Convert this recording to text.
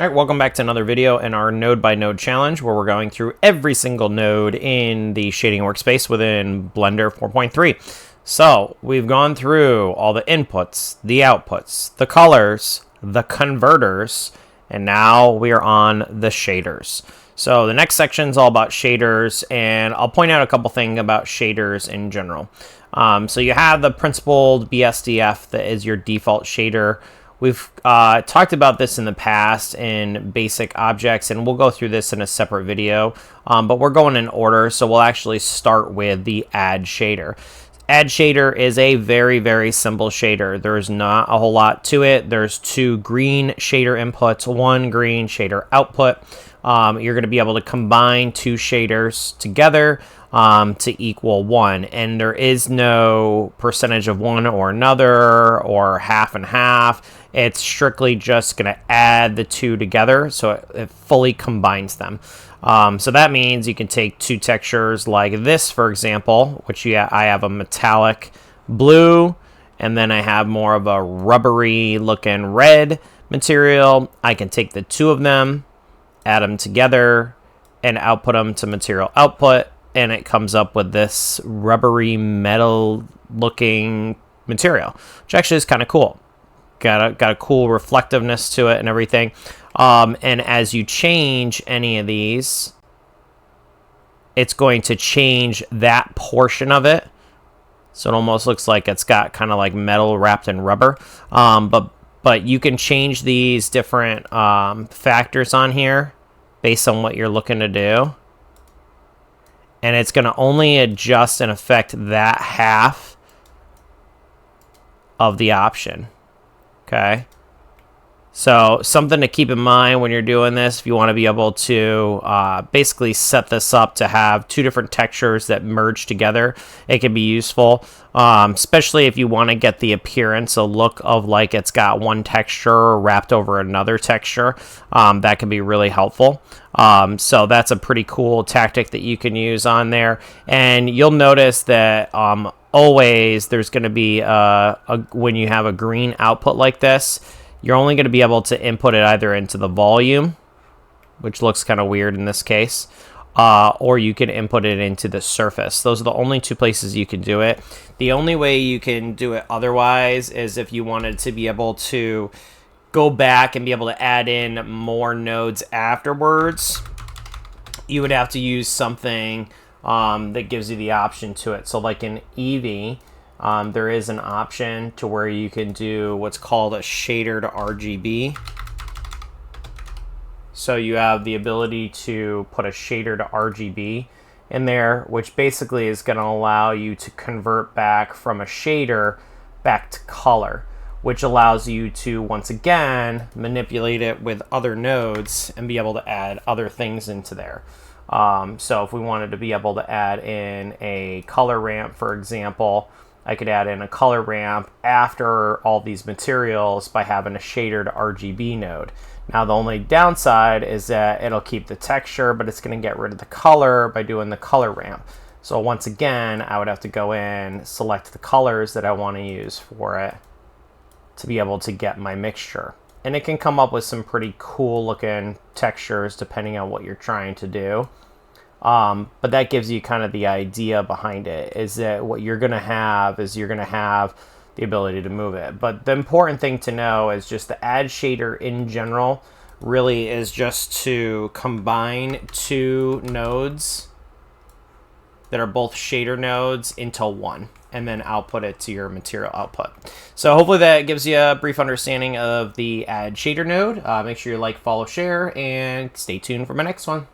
All right, welcome back to another video in our node by node challenge where we're going through every single node in the shading workspace within Blender 4.3. So we've gone through all the inputs, the outputs, the colors, the converters, and now we are on the shaders. So the next section is all about shaders, and I'll point out a couple things about shaders in general. So you have the principled BSDF that is your default shader. We've talked about this in the past in basic objects, and we'll go through this in a separate video, but we're going in order, so we'll actually start with the add shader. Add shader is a very, very simple shader. There's not a whole lot to it. There's two green shader inputs, one green shader output. You're going to be able to combine two shaders together to equal one, and there is no percentage of one or another or half and half. It's strictly just going to add the two together, so it fully combines them. So that means you can take two textures like this, for example, which I have a metallic blue, and then I have more of a rubbery looking red material. I can take the two of them, add them together, and output them to material output, and it comes up with this rubbery metal looking material, which actually is kind of cool. Got a cool reflectiveness to it and everything. And as you change any of these, it's going to change that portion of it. So it almost looks like it's got kind of like metal wrapped in rubber. But you can change these different factors on here based on what you're looking to do. And it's going to only adjust and affect that half of the option. Okay. So something to keep in mind when you're doing this, if you want to be able to basically set this up to have two different textures that merge together, it can be useful, especially if you want to get the appearance, a look of like it's got one texture wrapped over another texture. That can be really helpful. So that's a pretty cool tactic that you can use on there. And you'll notice that always there's going to be when you have a green output like this, you're only going to be able to input it either into the volume, which looks kind of weird in this case, or you can input it into the surface. Those are the only two places you can do it. The only way you can do it otherwise is if you wanted to be able to go back and be able to add in more nodes afterwards. You would have to use something that gives you the option to it. So like in Eevee, there is an option to where you can do what's called a shader to RGB. So you have the ability to put a shader to RGB in there, which basically is going to allow you to convert back from a shader back to color, which allows you to, once again, manipulate it with other nodes and be able to add other things into there. So if we wanted to be able to add in a color ramp, for example, I could add in a color ramp after all these materials by having a shader to RGB node. Now the only downside is that it'll keep the texture, but it's going to get rid of the color by doing the color ramp. So once again, I would have to go in, select the colors that I want to use for it to be able to get my mixture. And it can come up with some pretty cool looking textures depending on what you're trying to do. But that gives you kind of the idea behind it, is that what you're going to have is you're going to have the ability to move it. But the important thing to know is just the add shader in general really is just to combine two nodes that are both shader nodes into one, and then output it to your material output. So hopefully that gives you a brief understanding of the add shader node. Make sure you like, follow, share, and stay tuned for my next one.